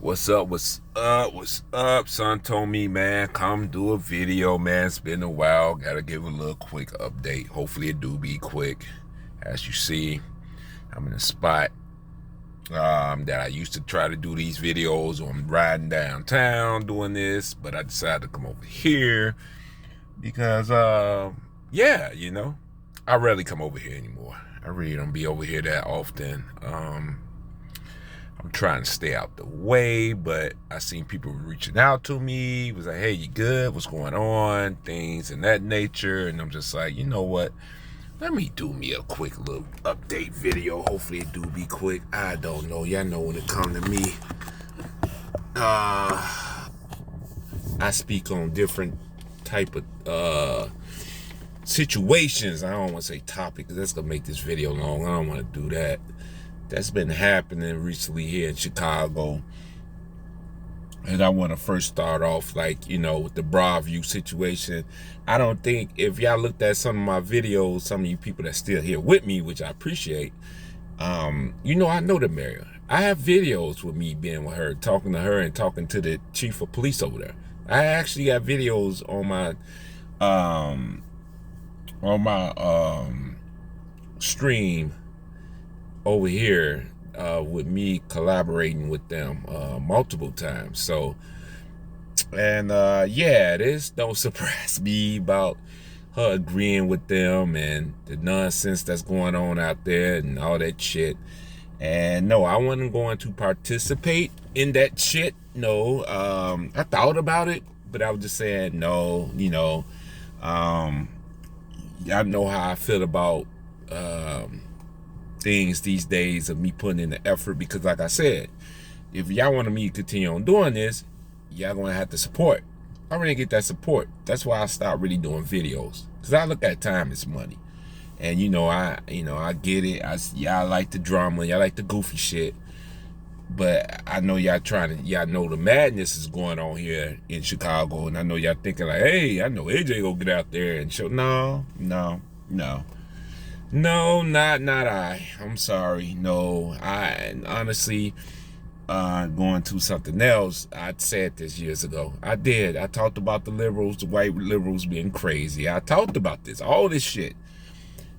What's up? What's up? What's up? Son told me, man, come do a video, man. It's been a while. Gotta give a little quick update. Hopefully it do be quick. As you see, I'm in a spot that I used to try to do these videos. I'm riding downtown doing this, but I decided to come over here because, yeah, I rarely come over here anymore. I really don't be over here that often. I'm trying to stay out the way, but I seen people reaching out to me. It was like, hey, you good? What's going on? Things in that nature. And I'm just like, you know what? Let me do me a quick little update video. Hopefully it do be quick. I don't know. Y'all know when it come to me. I speak on different type of situations. I don't want to say topic because that's going to make this video long. I don't want to do that. That's been happening recently here in Chicago. And I want to first start off with the Broadview situation. I don't think, if y'all looked at some of my videos, some of you people that's still here with me, which I appreciate, I know the mayor. I have videos with me being with her, talking to her and talking to the chief of police over there. I actually got videos on my stream over here with me collaborating with them multiple times. So, and this don't surprise me about her agreeing with them and the nonsense that's going on out there and all that shit. And no, I wasn't going to participate in that shit. No, I thought about it, but I was just saying no. Y'all know how I feel about things these days of me putting in the effort, because like I said, if y'all want me to continue on doing this, y'all gonna have to support. I really get that support. That's why I stopped really doing videos, because I look at time as money. And I get it. Y'all like the drama, y'all like the goofy shit, but I know y'all know the madness is going on here in Chicago, and I know y'all thinking like, hey, I know AJ go get out there and show. No, not I. I'm sorry. No, I honestly, going to something else. I said this years ago. I did. I talked about the liberals, the white liberals being crazy. I talked about this, all this shit.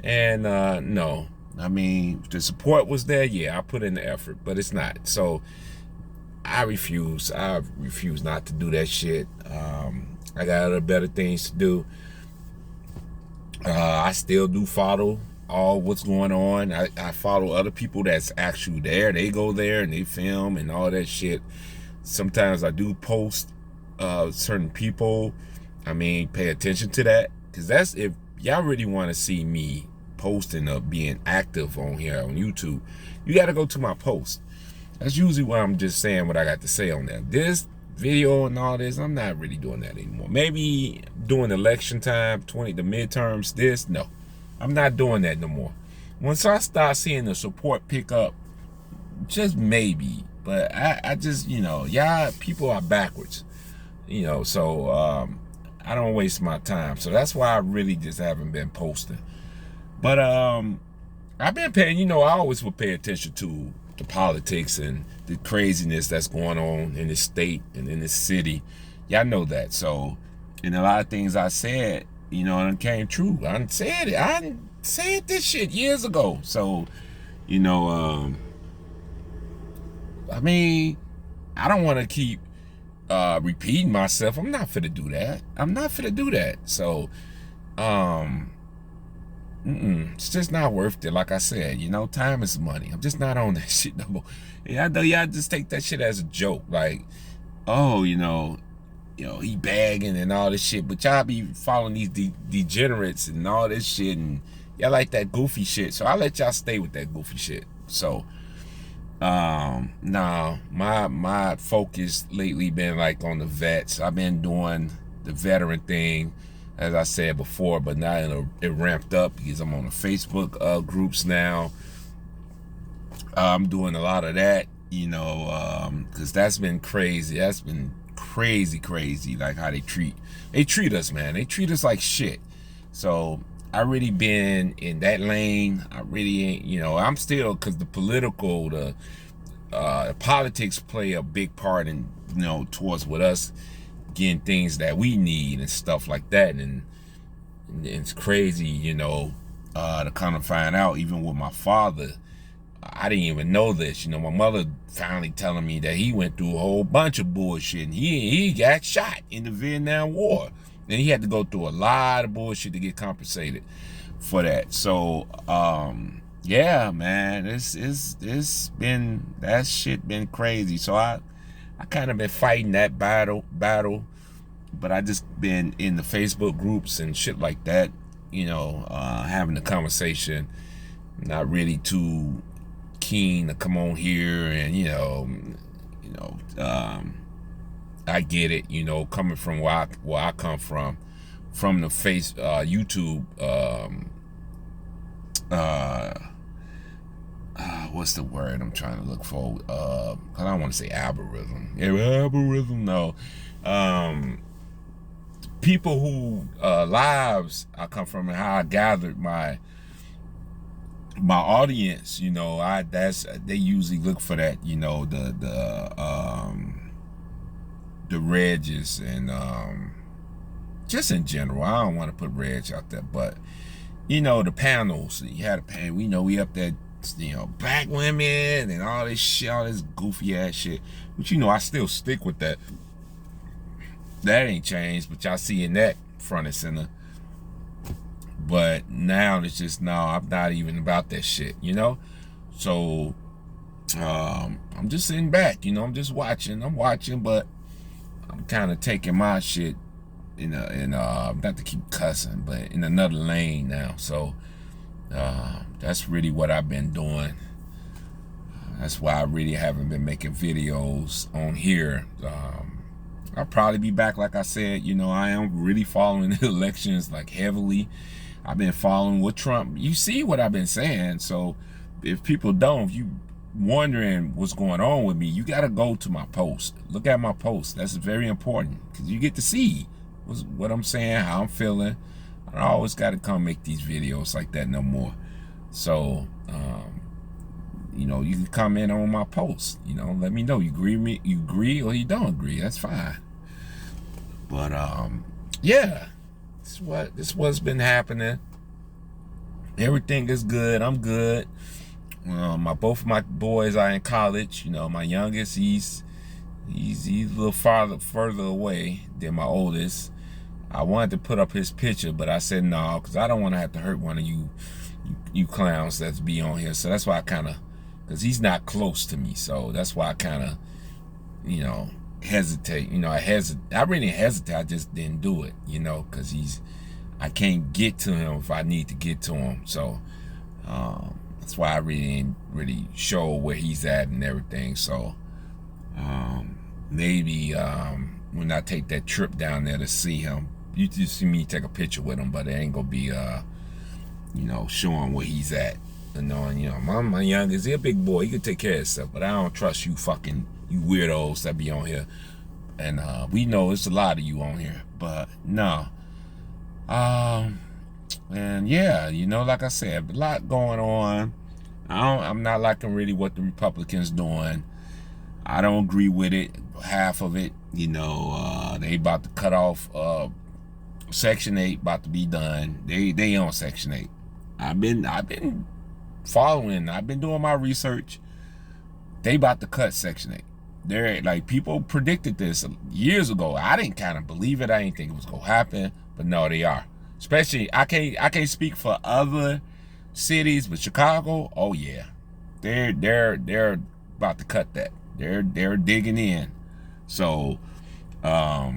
And no, I mean, the support was there. Yeah, I put in the effort, but it's not. So I refuse. I refuse not to do that shit. I got other better things to do. I still do follow all what's going on. I follow other people that's actually there. They go there and they film and all that shit. Sometimes I do post certain people. I mean, pay attention to that, because that's, if y'all really want to see me posting or being active on here on YouTube, you got to go to my post. That's usually what I'm just saying what I got to say on there. This video and all this, I'm not really doing that anymore. Maybe during election time, the midterms, no. I'm not doing that no more. Once I start seeing the support pick up, just maybe. But I just, y'all people are backwards. So I don't waste my time. So that's why I really just haven't been posting. But I've been paying, I always would pay attention to the politics and the craziness that's going on in this state and in this city. Y'all know that. So, and a lot of things I said, it came true. I said it. I said this shit years ago. So, I mean, I don't want to keep repeating myself. I'm not finna do that. So, it's just not worth it. Like I said, time is money. I'm just not on that shit no more. Yeah, I know y'all just take that shit as a joke. Like, oh, he bagging and all this shit, but y'all be following these degenerates and all this shit, and y'all like that goofy shit. So I let y'all stay with that goofy shit. So, nah, my focus lately been like on the vets. I've been doing the veteran thing, as I said before, but now it ramped up because I'm on the Facebook groups now. I'm doing a lot of that, because that's been crazy. That's been crazy, like how they treat us, man. They treat us like shit. So I really been in that lane. I really ain't, I'm still, because the political, politics play a big part in, towards with us getting things that we need and stuff like that. And it's crazy, to kind of find out, even with my father, I didn't even know this. My mother finally telling me that he went through a whole bunch of bullshit, and he got shot in the Vietnam War. And he had to go through a lot of bullshit to get compensated for that. So, yeah, man, it's been, that shit been crazy. So I kind of been fighting that battle, but I just been in the Facebook groups and shit like that, having a conversation. Not really too keen to come on here and I get it, coming from where I come from the YouTube, what's the word I'm trying to look for? I don't want to say algorithm. Algorithm, no. People who lives I come from and how I gathered my audience, they usually look for that, the Regis and just in general. I don't want to put Reg out there, but the panels. You had a panel. We up there, black women and all this shit, all this goofy ass shit. But I still stick with that. That ain't changed, but y'all seeing that front and center. But now it's just, no, I'm not even about that shit, So I'm just sitting back, I'm just watching. But I'm kind of taking my shit not to keep cussing, but in another lane now. So that's really what I've been doing. That's why I really haven't been making videos on here. I'll probably be back, like I said. I am really following the elections like heavily. I've been following with Trump. You see what I've been saying. So if people don't, if you wondering what's going on with me, you got to go to my post. Look at my post. That's very important because you get to see what I'm saying, how I'm feeling. I don't always got to come make these videos like that no more. So, you can comment on my post. Let me know you agree or you don't agree. That's fine. But yeah, this what's been happening. Everything is good. I'm good. Both of my boys are in college. My youngest, he's a little further away than my oldest. I wanted to put up his picture, but I said no, because I don't want to have to hurt one of you clowns that's be on here. So that's why I kind of, because he's not close to me. So that's why I kind of, hesitate. I really hesitate. I just didn't do it, because I can't get to him if I need to get to him. So that's why I really ain't really show where he's at and everything. So maybe when I take that trip down there to see him, you just see me take a picture with him, but it ain't gonna be showing where he's at. My youngest, he a big boy, he can take care of himself, but I don't trust you weirdos that be on here. And we know it's a lot of you on here, but no. And yeah, like I said, a lot going on. I'm not liking really what the Republicans doing. I don't agree with it, half of it. They about to cut off Section 8, about to be done. They on Section 8. I've been following, I've been doing my research. They about to cut Section 8. They're like, people predicted this years ago. I didn't kind of believe it. I didn't think it was gonna happen, but no, they are. Especially, I can't speak for other cities, but Chicago, oh yeah, they're about to cut that. They're digging in. So, yeah,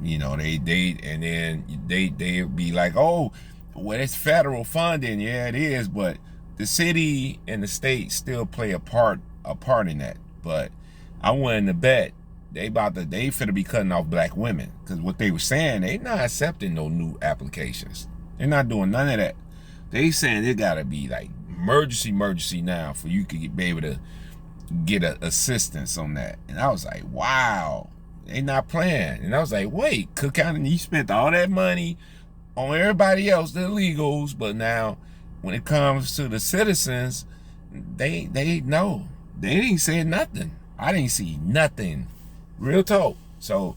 they be like, oh, well, it's federal funding. Yeah, it is, but the city and the state still play a part in that. But I willing to bet they finna be cutting off black women, because what they were saying, they not accepting no new applications. They're not doing none of that. They saying it gotta be like emergency now for you to be able to get assistance on that. And I was like, wow, they not playing. And I was like, wait, Cook County, you spent all that money on everybody else, the illegals, but now when it comes to the citizens, they know. They didn't say nothing. I didn't see nothing. Real talk. So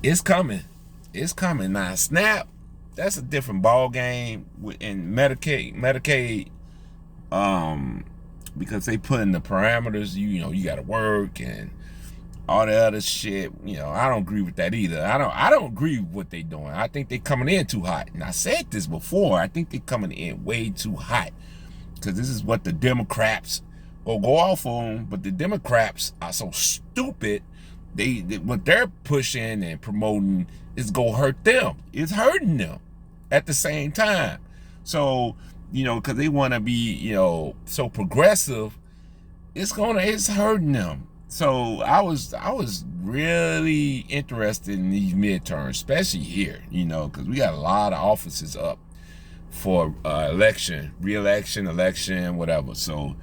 it's coming. It's coming. Now SNAP, that's a different ball game. In Medicaid, because they put in the parameters, you know, you gotta work and all the other shit. You know, I don't agree with that either. I don't agree with what they doing. I think they coming in too hot. And I said this before. I think they coming in way too hot. Because this is what the Democrats will go off on. But the Democrats are so stupid. They what they're pushing and promoting is gonna hurt them. It's hurting them at the same time. So, you know, because they want to be, you know, so progressive, it's hurting them. So I was really interested in these midterms, especially here, you know, because we got a lot of offices up for election, re-election, election, whatever. So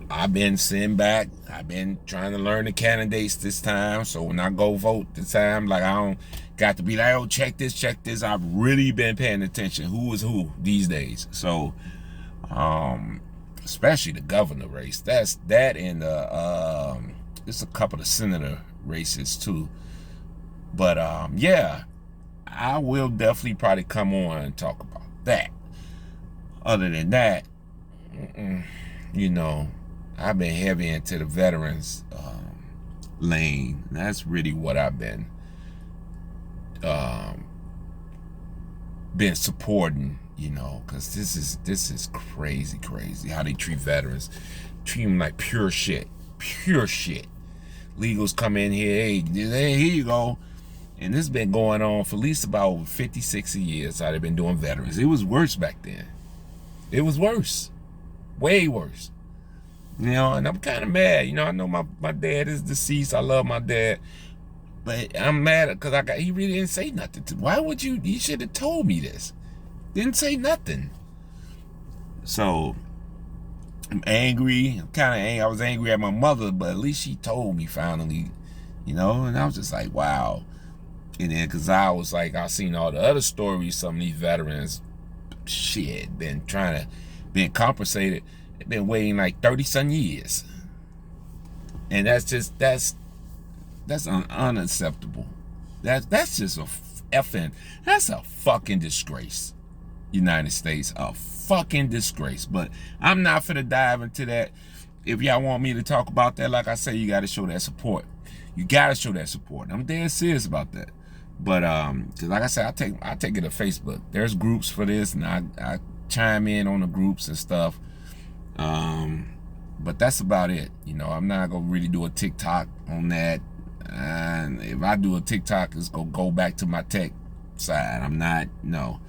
I've been sitting back. I've been trying to learn the candidates this time. So when I go vote this time, like I don't got to be like, oh, check this. I've really been paying attention. Who is who these days? So, especially the governor race. That's that, and it's a couple of senator races too. But yeah, I will definitely probably come on and talk about that. Other than that, you know, I've been heavy into the veterans lane. That's really what I've been supporting, you know, because this is crazy how they treat veterans. Treat them like pure shit. Legals come in here, hey, here you go. And this has been going on for at least about 50, 60 years how they've been doing veterans. It was worse back then. It was worse. Way worse. You know, and I'm kind of mad. You know, I know my dad is deceased. I love my dad. But I'm mad because he really didn't say nothing to me. Why would you should have told me this. Didn't say nothing. So I'm angry. I'm kind of angry. I was angry at my mother, but at least she told me finally, you know, and I was just like, wow. And then because I was like, I seen all the other stories, some of these veterans, shit, been compensated, been waiting like 30-some years. And that's unacceptable. That's just that's a fucking disgrace. United States, a fucking disgrace. But I'm not finna dive into that. If y'all want me to talk about that, like I say, you gotta show that support. You gotta show that support. I'm dead serious about that. But cause like I said, I take it to Facebook. There's groups for this, and I chime in on the groups and stuff. But that's about it. You know, I'm not gonna really do a TikTok on that. And if I do a TikTok, it's gonna go back to my tech side. I'm not, no.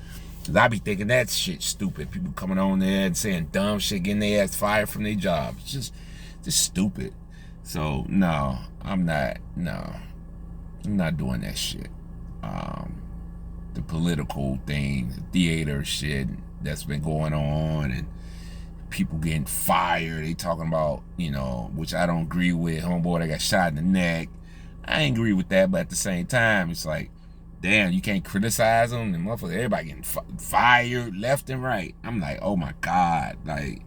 Cause I be thinking that shit stupid. People coming on there and saying dumb shit, getting their ass fired from their job. It's just stupid. So no, I'm not doing that shit. The political thing, the theater shit that's been going on, and people getting fired. They talking about, you know, which I don't agree with. Homeboy that got shot in the neck. I ain't agree with that, but at the same time, it's like, damn, you can't criticize them. And motherfuckers, everybody getting fired left and right. I'm like, oh my God, like,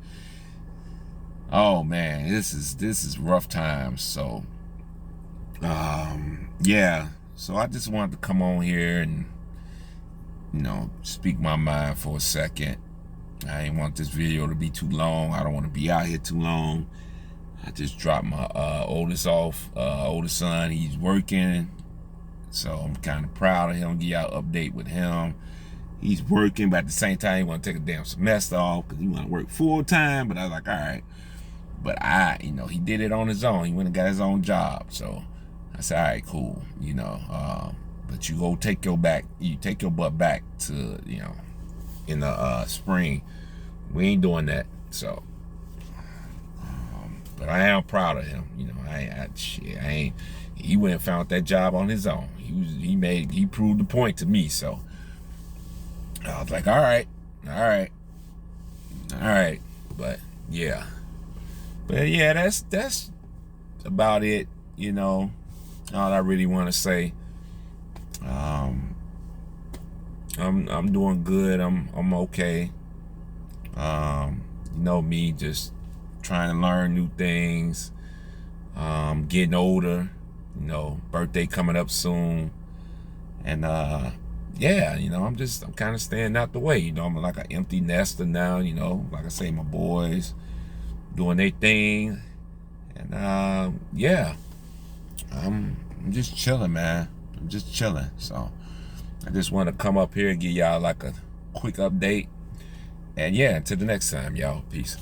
oh man, this is rough times. So, yeah. So I just wanted to come on here and, you know, speak my mind for a second. I ain't want this video to be too long. I don't want to be out here too long. I just dropped my oldest son. He's working. So I'm kind of proud of him. Give y'all an update with him. He's working, but at the same time, he want to take a damn semester off because he want to work full time. But I was like, all right. But you know, he did it on his own. He went and got his own job. So I said, all right, cool. You know, but you go take your butt back to, you know, in the spring. We ain't doing that. So, but I am proud of him. You know, he went and found that job on his own. He proved the point to me. So I was like, all right. But yeah, that's about it. You know, all I really want to say. I'm doing good. I'm okay. You know me, just trying to learn new things, getting older, you know, birthday coming up soon. And yeah, you know, I'm kind of staying out the way. You know, I'm like an empty nester now, you know, like I say, my boys doing their thing. And yeah, I'm just chilling, man. I'm just chilling. So I just want to come up here and give y'all like a quick update. And yeah, until the next time, y'all. Peace.